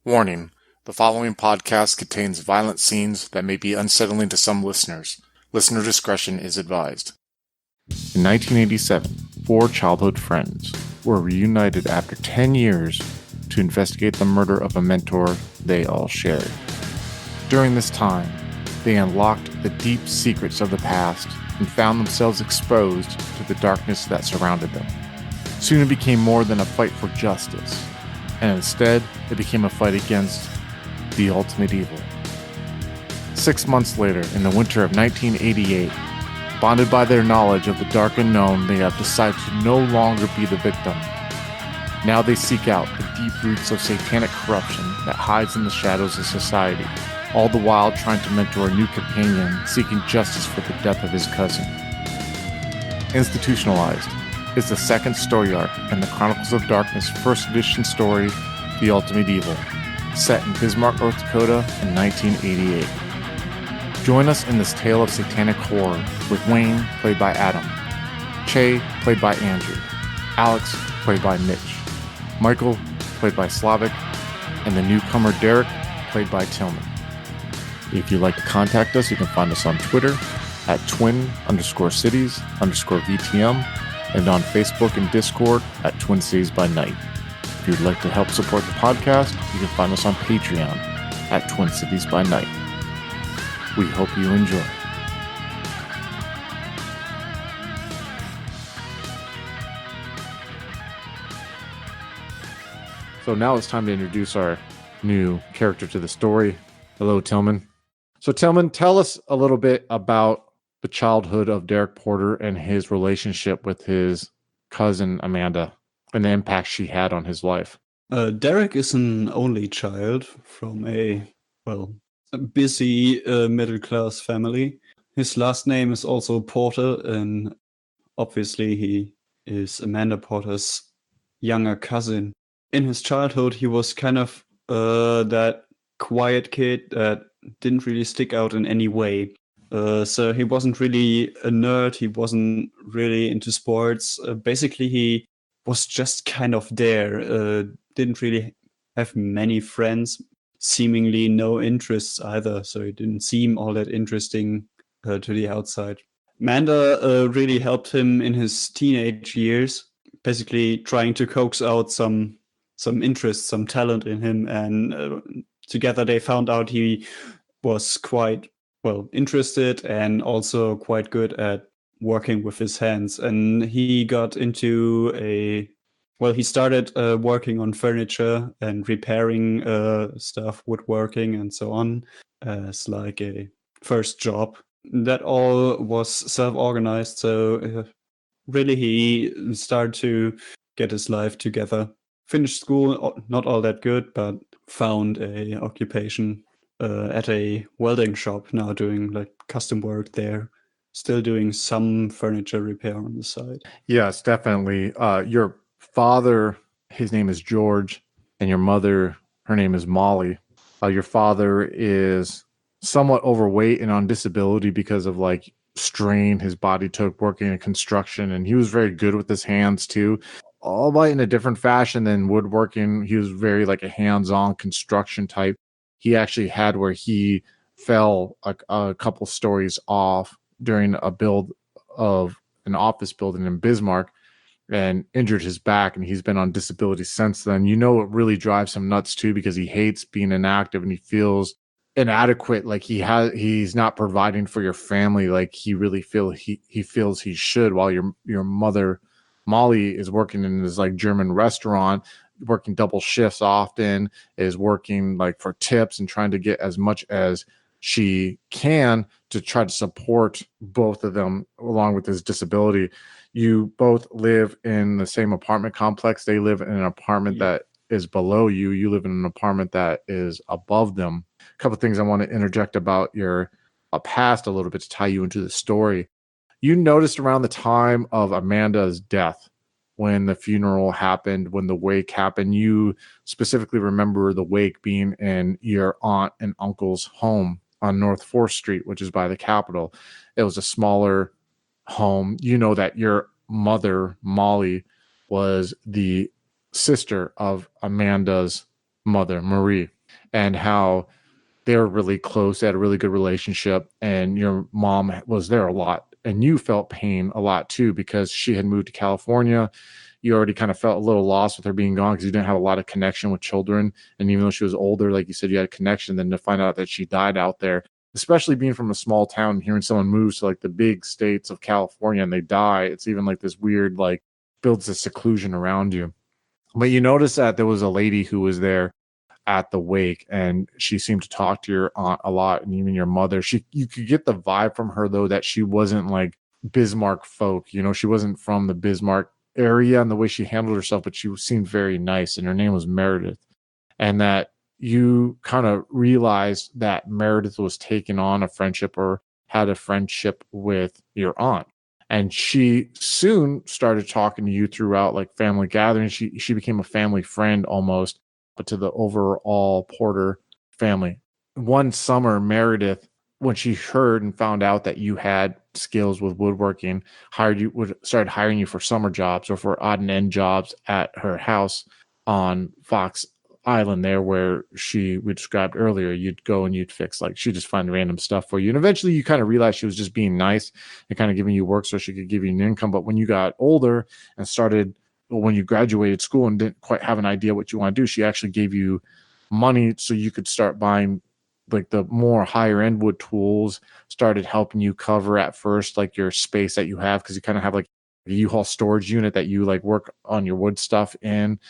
Warning: the following podcast contains violent scenes that may be unsettling to some listeners. Listener discretion is advised. In 1987, four childhood friends were reunited after 10 years to investigate the murder of a mentor they all shared. During this time, they unlocked the deep secrets of the past and found themselves exposed to the darkness that surrounded them. Soon it became more than a fight for justice, and instead it became a fight against the ultimate evil. 6 months later, in the winter of 1988, bonded by their knowledge of the dark unknown, they have decided to no longer be the victim. Now they seek out the deep roots of satanic corruption that hides in the shadows of society, all the while trying to mentor a new companion seeking justice for the death of his cousin. Institutionalized is the second story arc in the Chronicles of Darkness first edition story, The Ultimate Evil, set in Bismarck, North Dakota in 1988. Join us in this tale of satanic horror with Wayne, played by Adam, Che, played by Andrew, Alex, played by Mitch, Michael, played by Slavic, and the newcomer Derek, played by Tillman. If you'd like to contact us, you can find us on Twitter at twin_cities_VTM and on Facebook and Discord at Twin Cities by Night. If you'd like to help support the podcast, you can find us on Patreon at Twin Cities by Night. We hope you enjoy. So now it's time to introduce our new character to the story. Hello, Tillman. So Tillman, tell us a little bit about the childhood of Derek Porter and his relationship with his cousin Amanda and the impact she had on his life. Derek is an only child from a busy middle-class family. His last name is also Porter, and obviously he is Amanda Porter's younger cousin. In his childhood, he was kind of that quiet kid that didn't really stick out in any way. So he wasn't really a nerd. He wasn't really into sports. Basically, he was just kind of there. Didn't really have many friends. Seemingly no interests either. So he didn't seem all that interesting to the outside. Amanda really helped him in his teenage years, basically trying to coax out some interest, some talent in him. And together they found out he was quite interested and also quite good at working with his hands. And he got into he started working on furniture and repairing stuff, woodworking and so on, as like a first job. That all was self-organized, so really he started to get his life together. Finished school, not all that good, but found a occupation at a welding shop, now doing like custom work there, still doing some furniture repair on the side. Yes, definitely. Your father, his name is George, and your mother, her name is Molly. Your father is somewhat overweight and on disability because of like strain his body took working in construction, and he was very good with his hands too, albeit in a different fashion than woodworking. He was very like a hands-on construction type. He actually had where he fell a couple stories off during a build of an office building in Bismarck and injured his back, and he's been on disability since then. You know, it really drives him nuts too, because he hates being inactive and he feels inadequate, like he's not providing for your family like he really feels he should, while your mother Molly is working in this like German restaurant, working double shifts often, is working like for tips and trying to get as much as she can to try to support both of them along with his disability. You both live in the same apartment complex. They live in an apartment that is below you. You live in an apartment that is above them. A couple of things I want to interject about your past a little bit to tie you into the story. You noticed around the time of Amanda's death, when the funeral happened, when the wake happened, you specifically remember the wake being in your aunt and uncle's home on North 4th Street, which is by the Capitol. It was a smaller home. You know that your mother, Molly, was the sister of Amanda's mother, Marie, and how they were really close. They had a really good relationship, and your mom was there a lot, and you felt pain a lot too because she had moved to California. You already kind of felt a little lost with her being gone because you didn't have a lot of connection with children. And even though she was older, like you said, you had a connection. Then to find out that she died out there, especially being from a small town and hearing someone moves to like the big states of California and they die, it's even like this weird, like builds a seclusion around you. But you notice that there was a lady who was there at the wake, and she seemed to talk to your aunt a lot, and even your mother. You could get the vibe from her though that she wasn't like Bismarck folk. She wasn't from the Bismarck area and the way she handled herself, but she seemed very nice, and her name was Meredith. And that you kind of realized that Meredith was taking on a friendship or had a friendship with your aunt. And she soon started talking to you throughout like family gatherings. She became a family friend almost, but to the overall Porter family. One summer, Meredith, when she heard and found out that you had skills with woodworking, started hiring you for summer jobs or for odd and end jobs at her house on Fox Island there, where we described earlier. You'd go and you'd fix, like, she'd just find random stuff for you, and eventually you kind of realized she was just being nice and kind of giving you work so she could give you an income. But when you got older and when you graduated school and didn't quite have an idea what you want to do, she actually gave you money so you could start buying like the more higher end wood tools, started helping you cover at first like your space that you have, because you kind of have like a U-Haul storage unit that you like work on your wood stuff in.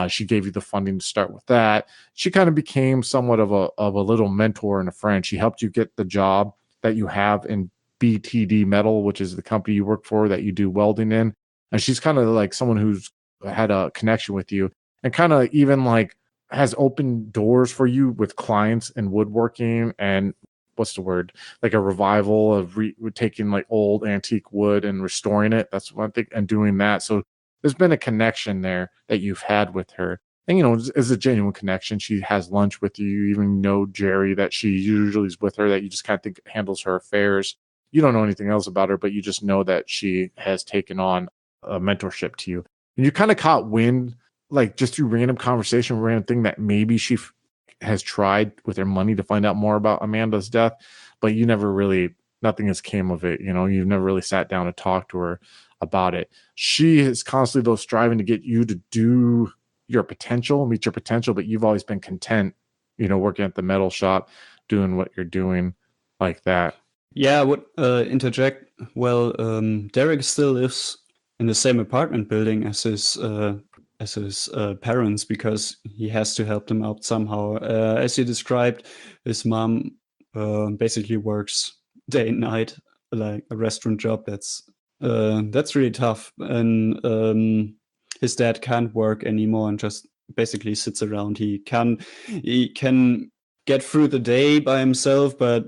She gave you the funding to start with that. She kind of became somewhat of a little mentor and a friend. She helped you get the job that you have in BTD Metal, which is the company you work for that you do welding in. And she's kind of like someone who's had a connection with you and kind of even like has opened doors for you with clients in woodworking and what's the word, like a revival of taking like old antique wood and restoring it. That's one thing, and doing that. So there's been a connection there that you've had with her. And, it's a genuine connection. She has lunch with you. You even know Jerry, that she usually is with her, that you just kind of think handles her affairs. You don't know anything else about her, but you just know that she has taken on a mentorship to you. And you kind of caught wind, like just through random conversation, random thing, that maybe she has tried with her money to find out more about Amanda's death, but nothing has came of it. You've never really sat down and talked to her about it. She is constantly though striving to get you to do meet your potential, but you've always been content, working at the metal shop, doing what you're doing like that. Yeah, I would interject. Well, Derek still lives in the same apartment building as his parents, because he has to help them out somehow. As you described, his mom basically works day and night, like a restaurant job. That's really tough. And his dad can't work anymore and just basically sits around. He can get through the day by himself, but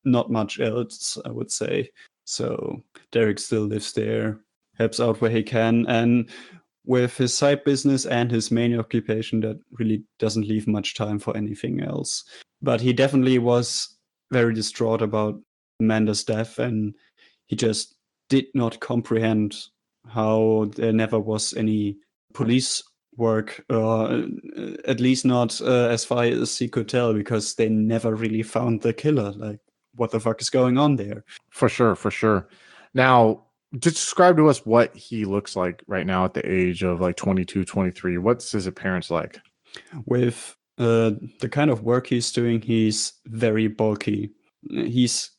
not much else, I would say. So Derek still lives there, helps out where he can, and with his side business and his main occupation, that really doesn't leave much time for anything else. But he definitely was very distraught about Amanda's death, and he just did not comprehend how there never was any police work, or at least not as far as he could tell, because they never really found the killer. Like, what the fuck is going on there? For sure. Now, just describe to us what he looks like right now at the age of like 22, 23. What's his appearance like? With the kind of work he's doing, he's very bulky. He's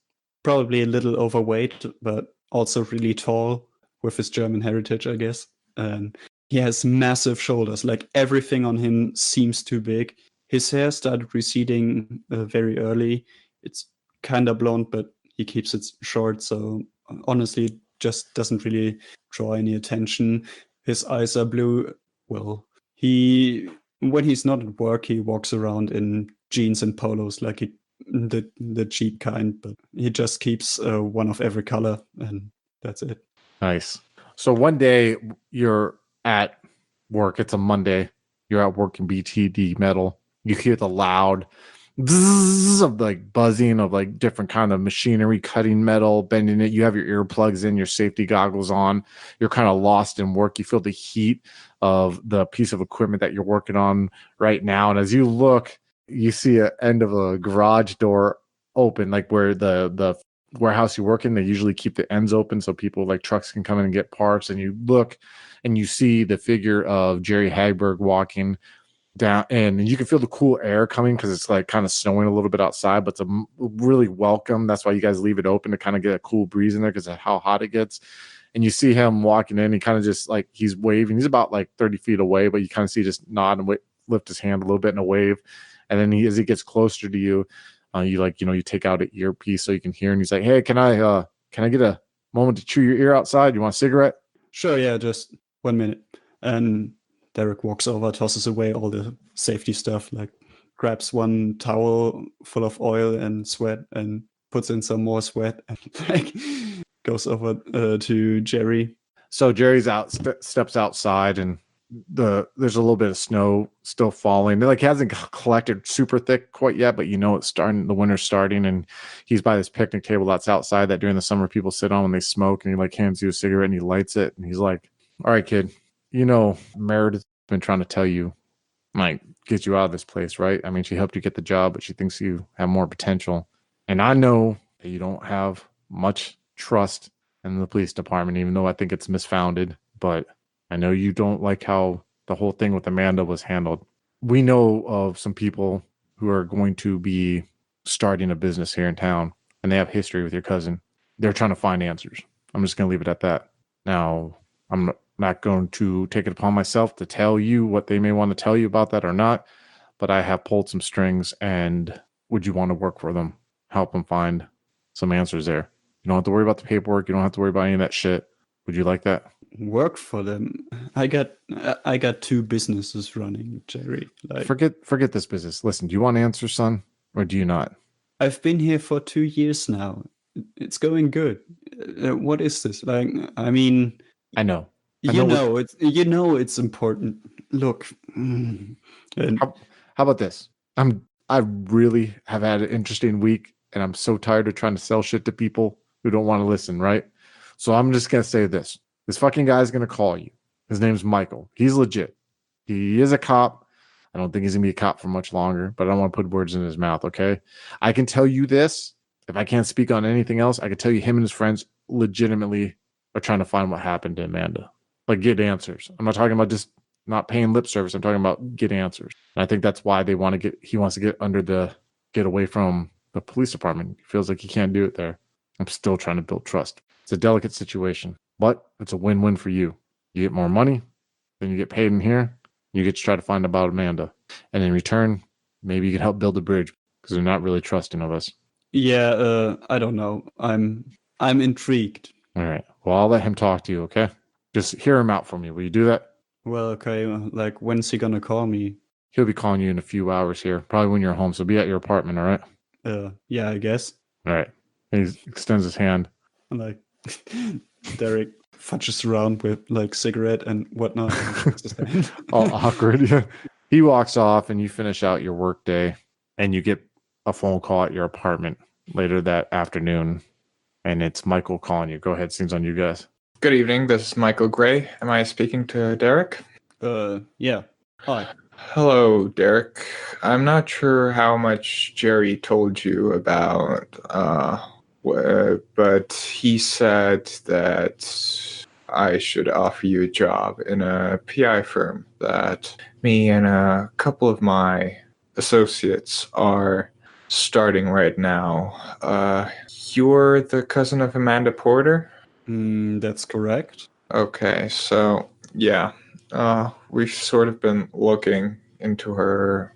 probably a little overweight, but also really tall with his German heritage, I guess. And he has massive shoulders. Like, everything on him seems too big. His hair started receding very early. It's kind of blonde, but he keeps it short. So honestly, just doesn't really draw any attention. His eyes are blue. Well, when he's not at work, he walks around in jeans and polos, like the cheap kind, but he just keeps one of every color, and that's it. Nice. So one day you're at work. It's a Monday. You're at work in BTD Metal. You hear the loud bzzz of like buzzing of like different kind of machinery, cutting metal, bending it. You have your earplugs in, your safety goggles on. You're kind of lost in work. You feel the heat of the piece of equipment that you're working on right now. And as you look, you see an end of a garage door open, like where the warehouse you work in, they usually keep the ends open so people like trucks can come in and get parts. And you look and you see the figure of Jerry Hagberg walking down, and you can feel the cool air coming because it's like kind of snowing a little bit outside, but it's really welcome. That's why you guys leave it open to kind of get a cool breeze in there because of how hot it gets. And you see him walking in, he kind of just like he's waving. He's about like 30 feet away, but you kind of see just nod and lift his hand a little bit in a wave. And then as he gets closer to you, you like, you take out an earpiece so you can hear, and he's like, "Hey, can I get a moment to chew your ear outside? You want a cigarette?" Sure, yeah, just 1 minute. And Derek walks over, tosses away all the safety stuff, like grabs one towel full of oil and sweat and puts in some more sweat and like goes over to Jerry. So Jerry's out, steps outside, and there's a little bit of snow still falling. Like, it hasn't collected super thick quite yet, but it's starting. The winter's starting, and he's by this picnic table that's outside that during the summer people sit on when they smoke. And he like hands you a cigarette and he lights it, and he's like, "All right, kid, Meredith's been trying to tell you, like, get you out of this place, right? I mean, she helped you get the job, but she thinks you have more potential. And I know that you don't have much trust in the police department, even though I think it's misfounded. But I know you don't like how the whole thing with Amanda was handled. We know of some people who are going to be starting a business here in town, and they have history with your cousin. They're trying to find answers. I'm just going to leave it at that. Now, I'm not going to take it upon myself to tell you what they may want to tell you about that or not, but I have pulled some strings, and would you want to work for them? Help them find some answers there. You don't have to worry about the paperwork. You don't have to worry about any of that shit. Would you like that? Work for them? I got 2 businesses running, Jerry. Like, forget this business. Listen, do you want answers, son, or do you not? I've been here for 2 years now. It's going good. What is this? Like, I mean, I know. It's important. Look, and How about this? I really have had an interesting week, and I'm so tired of trying to sell shit to people who don't want to listen, right? So I'm just gonna say this. This fucking guy's gonna call you. His name's Michael. He's legit. He is a cop. I don't think he's gonna be a cop for much longer, but I don't want to put words in his mouth, okay? I can tell you this. If I can't speak on anything else, I can tell you him and his friends legitimately are trying to find what happened to Amanda. Like, get answers. I'm not talking about just not paying lip service. I'm talking about get answers. And I think that's why he wants to get away from the police department. He feels like he can't do it there. I'm still trying to build trust. It's a delicate situation, but it's a win-win for you. You get more money than you get paid in here. You get to try to find about Amanda. And in return, maybe you can help build a bridge because they're not really trusting of us. Yeah, I don't know. I'm intrigued. All right. Well, I'll let him talk to you, okay? Just hear him out for me. Will you do that? Well, okay. Like, when's he gonna call me? He'll be calling you in a few hours here, probably when you're home. So be at your apartment, all right? Yeah, I guess. All right. He extends his hand. And like, Derek fudges around with like cigarette and whatnot. All awkward. Yeah. He walks off, and you finish out your work day, and you get a phone call at your apartment later that afternoon, and it's Michael calling you. Go ahead. Seems on you guys. Good evening. This is Michael Gray. Am I speaking to Derek? Yeah. Hi. Hello, Derek. I'm not sure how much Jerry told you about, but he said that I should offer you a job in a PI firm that me and a couple of my associates are starting right now. You're the cousin of Amanda Porter? That's correct. Okay, so yeah, we've sort of been looking into her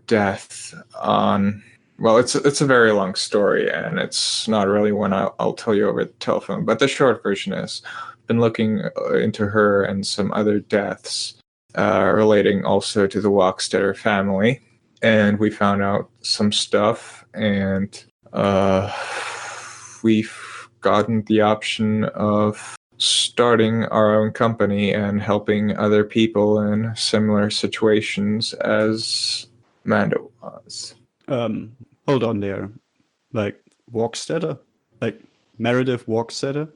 death on. Well, it's a very long story, and it's not really one I'll tell you over the telephone. But the short version is, been looking into her and some other deaths relating also to the Walkstetter family, and we found out some stuff, and we've gotten the option of starting our own company and helping other people in similar situations as Amanda was. Hold on there. Like Walkstetter? Like Meredith Walkstetter?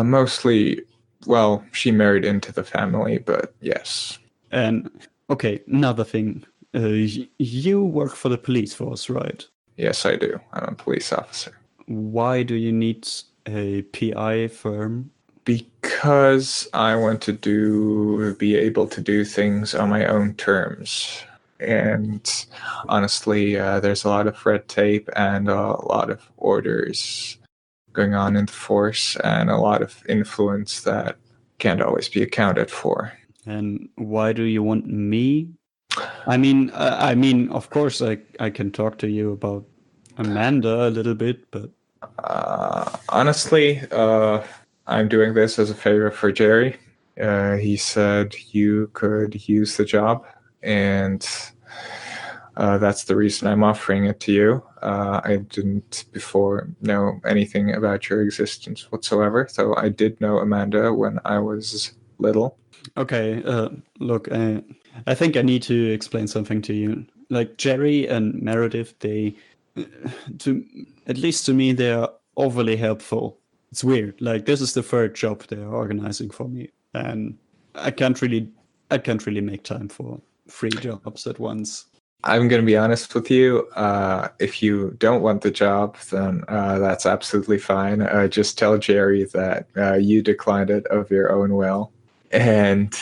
Mostly, well, she married into the family, but yes. And okay, another thing. You work for the police force, right? Yes, I do. I'm a police officer. Why do you need a PI firm? Because I want to be able to do things on my own terms. And honestly, there's a lot of red tape and a lot of orders going on in the force and a lot of influence that can't always be accounted for. And why do you want me? I mean, of course, I can talk to you about Amanda a little bit, but Honestly, I'm doing this as a favor for Jerry. He said you could use the job, and that's the reason I'm offering it to you. I didn't before know anything about your existence whatsoever, though I did know Amanda when I was little. okay. Look, I think I need to explain something to you. Like Jerry and Meredith, they, to at least to me, they are overly helpful. It's weird. Like this is the third job they're organizing for me, and I can't really make time for 3 jobs at once. I'm going to be honest with you. If you don't want the job, then that's absolutely fine. Just tell Jerry that you declined it of your own will. And,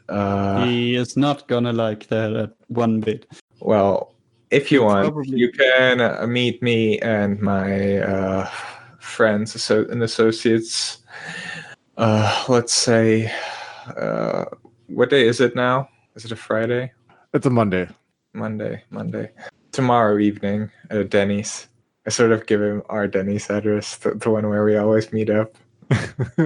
He is not gonna like that at one bit. well, if you want, Probably. you can meet me and my friends and associates. Let's say, what day is it now? Is it a Friday? It's a Monday. Monday. Tomorrow evening at Denny's. I sort of give him our Denny's address, the one where we always meet up.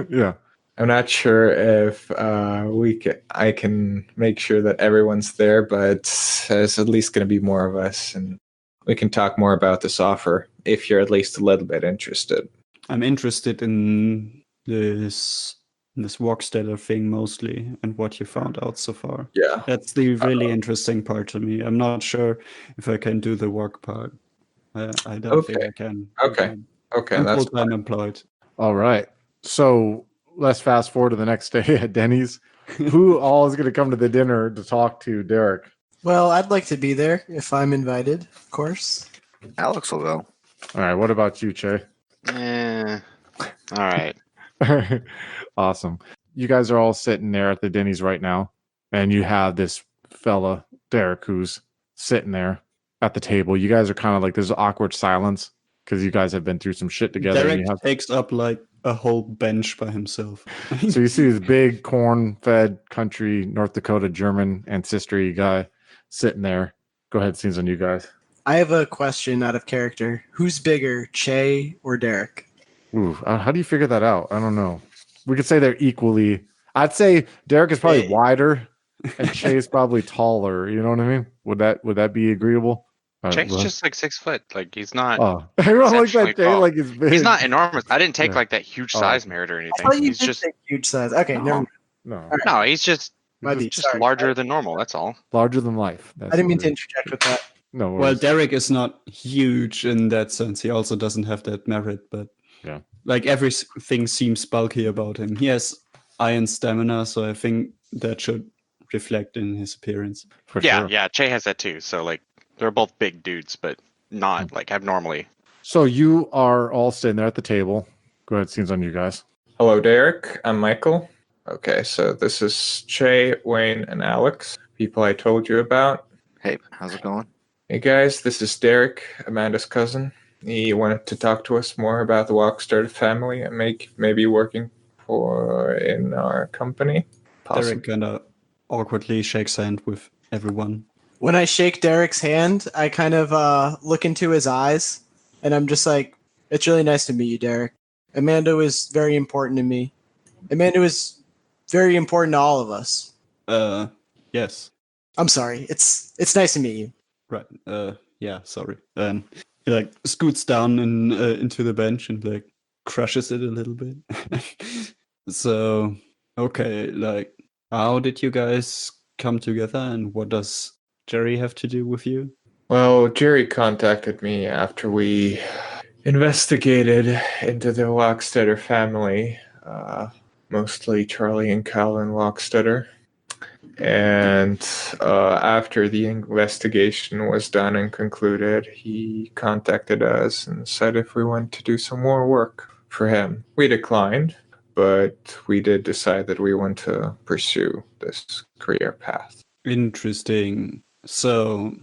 Yeah. I'm not sure if I can make sure that everyone's there, but there's at least going to be more of us, and we can talk more about this offer if you're at least a little bit interested. I'm interested in this Walksteller thing mostly, and what you found out so far. Yeah. That's the really interesting part to me. I'm not sure if I can do the work part. I don't think I can. Okay, I'm that's full-time employed. All right. So let's fast forward to the next day at Denny's. Who all is going to come to the dinner to talk to Derek? Well, I'd like to be there if I'm invited, of course. Alex will go. All right. What about you, Che? All right. Awesome. You guys are all sitting there at the Denny's right now, and you have this fella, Derek, who's sitting there at the table. You guys are kind of like there's awkward silence because you guys have been through some shit together. Derek And you have, takes up like a whole bench by himself. so you see this big corn-fed country North Dakota German ancestry guy sitting there. Go ahead, scenes on you guys. I have a question out of character. Who's bigger, Che or Derek? Ooh, how do you figure that out? I don't know. We could say they're equally. I'd say Derek is probably wider, and Che is probably taller. You know what I mean? Would that be agreeable? Jake's Well, just like 6 foot. Like he's not. oh, everyone like exceptionally that. Che tall. like he's big. He's not enormous. I didn't take Yeah. like that huge Oh. size merit or I anything. thought you He's did just say huge size. Okay, never mind. No, no. He's just My bad, just sorry. larger than normal. That's all. larger than life. That's I didn't mean what to it is. interject with that. No, Well, worries. Derek is not huge in that sense. He also doesn't have that merit, but Yeah. like everything seems bulky about him. He has iron stamina, so I think that should reflect in his appearance. For Yeah, sure. yeah. Che has that too. So like they're both big dudes, but not like abnormally. So you are all sitting there at the table. Go ahead, scenes on you guys. Hello, Derek. I'm Michael. Okay, so this is Che, Wayne, and Alex, people I told you about. Hey, how's it going? Hey guys, this is Derek, Amanda's cousin. He wanted to talk to us more about the Walkstarted family and maybe working in our company. Derek kind of awkwardly shakes hand with everyone. When I shake Derek's hand, I kind of look into his eyes, and I'm just like, it's really nice to meet you, Derek. Amanda was very important to me. Amanda was very important to all of us. Yes. I'm sorry. It's nice to meet you. Right. Yeah, sorry. And he like scoots down and into the bench and like crushes it a little bit. So, okay, like how did you guys come together and what does Jerry have to do with you? Well, Jerry contacted me after we investigated into the Lockstetter family, mostly Charlie and Calvin Lockstetter. And after the investigation was done and concluded, he contacted us and said if we wanted to do some more work for him. We declined, but we did decide that we want to pursue this career path. Interesting. So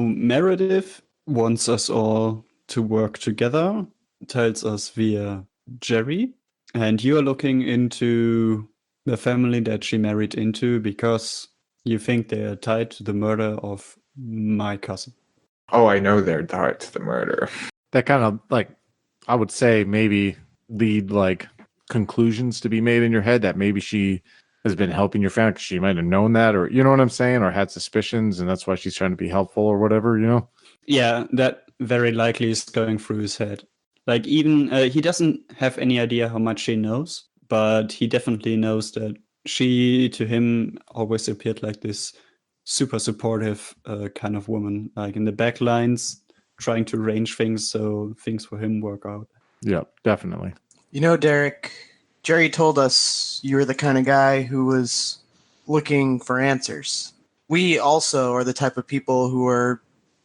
Meredith wants us all to work together, tells us via Jerry, and you are looking into the family that she married into because you think they are tied to the murder of my cousin. Oh, I know they're tied to the murder. That kind of like, I would say maybe lead like conclusions to be made in your head that maybe she has been helping your family 'cause she might have known that, or you know what I'm saying, or had suspicions, and that's why she's trying to be helpful or whatever, you know? Yeah, that very likely is going through his head. Like, even he doesn't have any idea how much she knows, but he definitely knows that she, to him, always appeared like this super supportive kind of woman, like in the back lines, trying to arrange things so things for him work out. Yeah, definitely. You know, Derek, Jerry told us you were the kind of guy who was looking for answers. We also are the type of people who are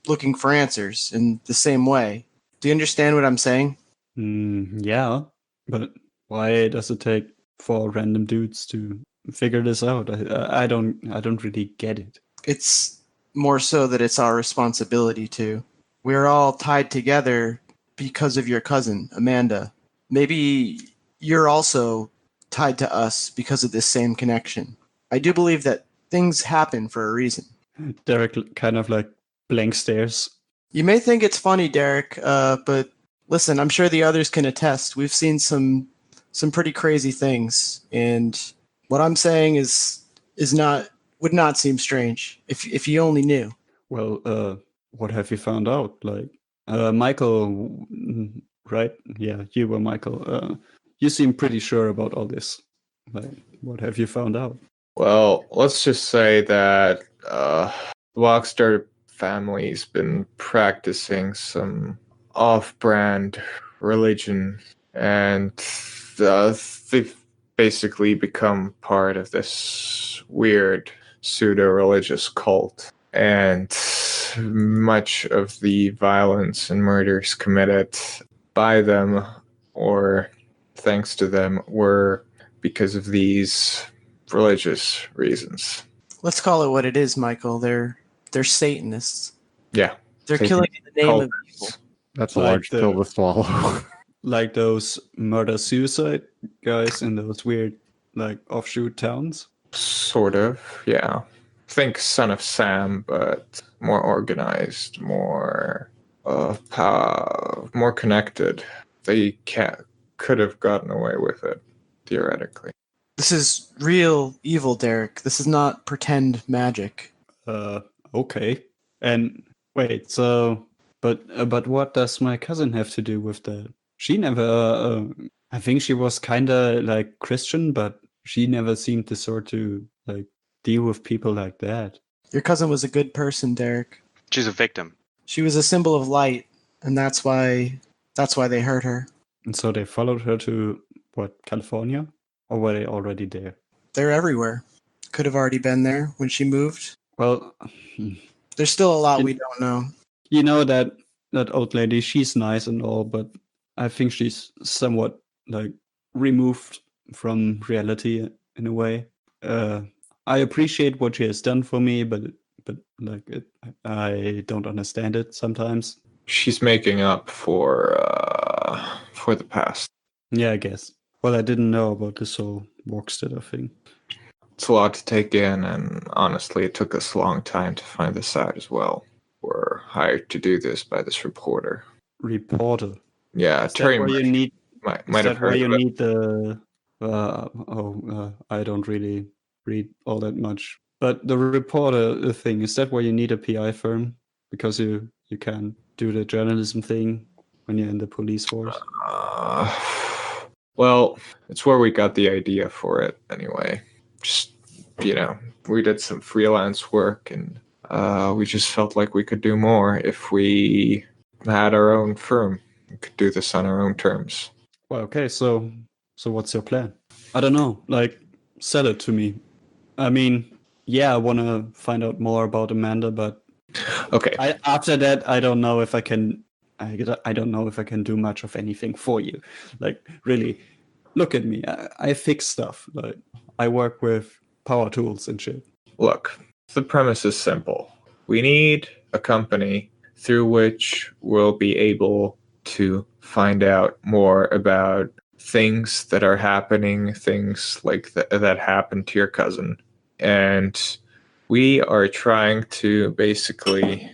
looking for answers in the same way. Do you understand what I'm saying? Yeah, but why does it take 4 random dudes to figure this out? I don't really get it. It's more so that it's our responsibility to. We're all tied together because of your cousin, Amanda. Maybe you're also tied to us because of this same connection. I do believe that things happen for a reason. Derek kind of like blank stares. You may think it's funny, Derek, but listen, I'm sure the others can attest. We've seen some pretty crazy things, and what I'm saying is not would not seem strange if you only knew. Well, what have you found out? Like, Michael, right? Yeah, you were Michael. You seem pretty sure about all this. Like, what have you found out? Well, let's just say that the Lockstar family's been practicing some off-brand religion, and they've basically become part of this weird pseudo-religious cult. And much of the violence and murders committed by them, or thanks to them, were because of these religious reasons. Let's call it what it is, Michael. They're Satanists. Yeah. They're Satan killing in the name of cultists. evil. That's a Like large the- pill to swallow. Like those murder-suicide guys in those weird, like, offshoot towns? Sort of, yeah. Think Son of Sam, but more organized, more more connected. They could have gotten away with it, theoretically. This is real evil, Derek. This is not pretend magic. Okay. And wait, so, but what does my cousin have to do with that? She never, I think she was kinda like Christian, but she never seemed the sort to like deal with people like that. Your cousin was a good person, Derek. She's a victim. She was a symbol of light, and that's why they hurt her. And so they followed her to what, California? Or were they already there? They're everywhere. Could have already been there when she moved. Well, There's still a lot we don't know. you know that old lady, she's nice and all, but I think she's somewhat like removed from reality in a way. I appreciate what she has done for me, but like I don't understand it sometimes. She's making up for the past. Yeah, I guess. Well, I didn't know about this whole Walksteader thing. It's a lot to take in, and honestly, it took us a long time to find this out as well. We're hired to do this by this reporter. Reporter. Yeah, Is that Terry where you Murphy need? might Is have that where heard you of it. need the? I don't really read all that much. But the reporter thing, is that where you need a PI firm because you can't do the journalism thing when you're in the police force? Well, it's where we got the idea for it anyway. Just, we did some freelance work, and we just felt like we could do more if we had our own firm. We could do this on our own terms. Well, okay, so what's your plan? I don't know. Like, sell it to me. I mean, yeah, I want to find out more about Amanda, but Okay. after that, I don't know if I can. I don't know if I can do much of anything for you. Like, really, look at me. I fix stuff. Like, I work with power tools and shit. Look, the premise is simple. We need a company through which we'll be able to find out more about things that are happening, things like that happened to your cousin. And we are trying to basically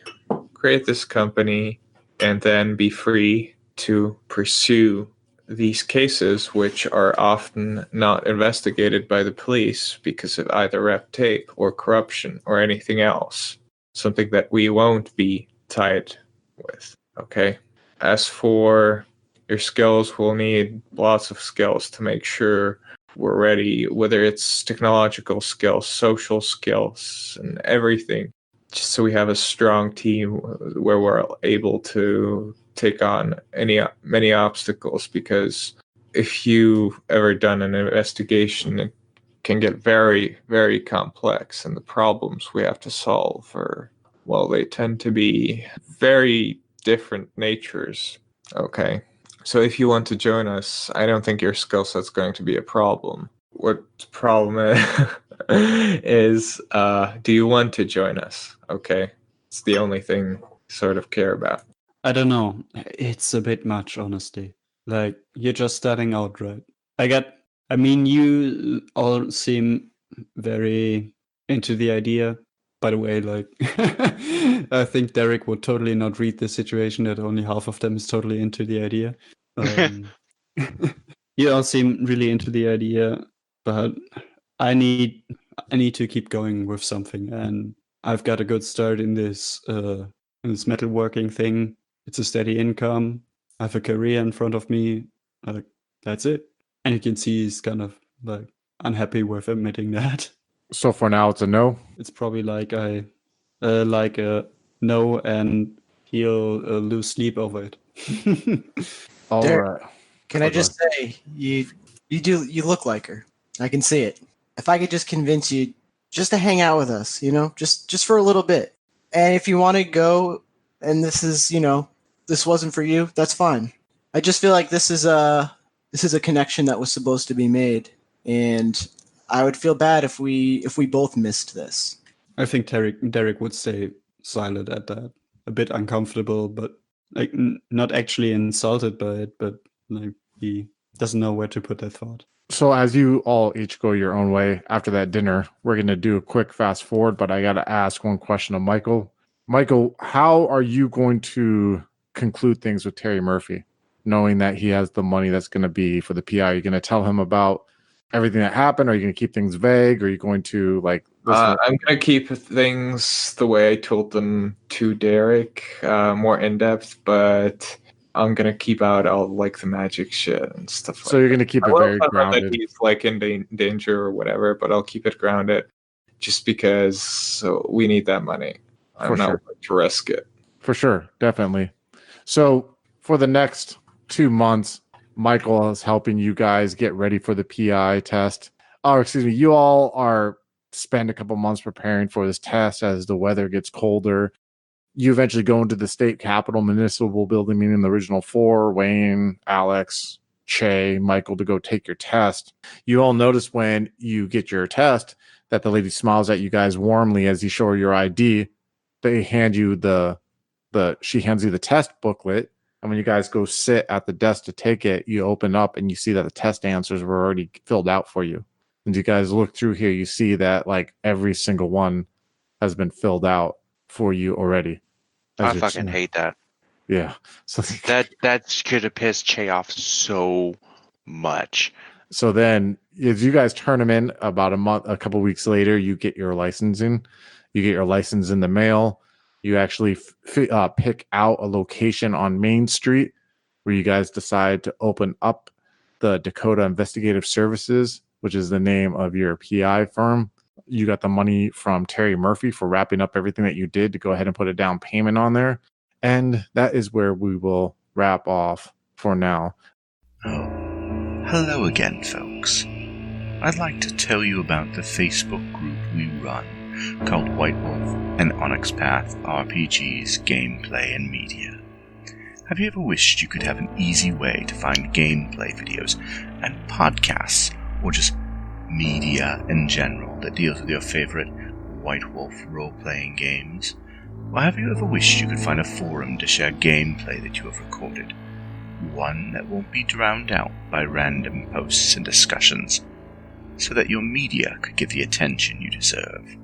create this company and then be free to pursue these cases, which are often not investigated by the police because of either red tape or corruption or anything else. Something that we won't be tied with. Okay. As for your skills, we'll need lots of skills to make sure we're ready, whether it's technological skills, social skills, and everything, just so we have a strong team where we're able to take on many obstacles. Because if you've ever done an investigation, it can get very, very complex, and the problems we have to solve are, well, they tend to be very different natures. Okay. So if you want to join us, I don't think your skill set's going to be a problem. What the problem is, do you want to join us? Okay. It's the only thing I sort of care about. I don't know. It's a bit much, honestly. Like, you're just starting out, right? I mean, you all seem very into the idea. By the way, like, I think Derek would totally not read the situation that only half of them is totally into the idea. You all seem really into the idea, but I need to keep going with something, and I've got a good start in this metalworking thing. It's a steady income. I have a career in front of me. Like, that's it. And you can see he's kind of like unhappy with admitting that. So for now, it's a no. It's probably like a no, and he'll lose sleep over it. All Derek, right. Can I just say you look like her. I can see it. If I could just convince you just to hang out with us, just for a little bit. And if you want to go and this is, this wasn't for you, that's fine. I just feel like this is a connection that was supposed to be made, and I would feel bad if we both missed this. I think Derek would stay silent at that. A bit uncomfortable, but like not actually insulted by it, but like he doesn't know where to put that thought. So as you all each go your own way after that dinner, we're going to do a quick fast forward, but I got to ask one question of Michael. Michael, how are you going to conclude things with Terry Murphy, knowing that he has the money that's going to be for the PI? Are you going to tell him about everything that happened? Are you going to keep things vague? Or are you going to I'm going to keep things the way I told them to Derek, more in depth, but I'm going to keep out all like the magic shit and stuff like that. So you're going to keep it very grounded. That he's like in danger or whatever, but I'll keep it grounded just because we need that money. I'm not willing to risk it. For sure. Definitely. So for the next 2 months, Michael is helping you guys get ready for the PI test. Oh, excuse me. You all spend a couple months preparing for this test as the weather gets colder. You eventually go into the state capitol municipal building, meaning the original four, Wayne, Alex, Che, Michael, to go take your test. You all notice when you get your test that the lady smiles at you guys warmly as you show her your ID. They hand you she hands you the test booklet. And when you guys go sit at the desk to take it, you open up and you see that the test answers were already filled out for you. And you guys look through here, you see that like every single one has been filled out for you already. I fucking hate that. Yeah. So that could have pissed Che off so much. So then as you guys turn them in about a couple weeks later, you get your licensing. You get your license in the mail. You actually pick out a location on Main Street where you guys decide to open up the Dakota Investigative Services, which is the name of your PI firm. You got the money from Terry Murphy for wrapping up everything that you did to go ahead and put a down payment on there. And that is where we will wrap off for now. Oh, hello again, folks. I'd like to tell you about the Facebook group we run called White Wolf and Onyx Path RPGs, Gameplay and Media. Have you ever wished you could have an easy way to find gameplay videos and podcasts, or just media in general that deals with your favorite White Wolf role-playing games? Or have you ever wished you could find a forum to share gameplay that you have recorded? One that won't be drowned out by random posts and discussions, so that your media could get the attention you deserve.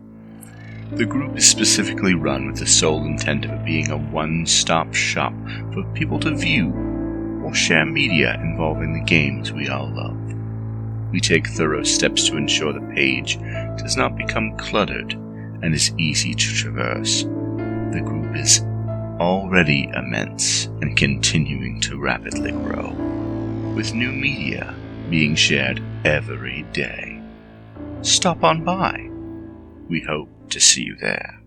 The group is specifically run with the sole intent of it being a one-stop shop for people to view or share media involving the games we all love. We take thorough steps to ensure the page does not become cluttered and is easy to traverse. The group is already immense and continuing to rapidly grow, with new media being shared every day. Stop on by. We hope to see you there.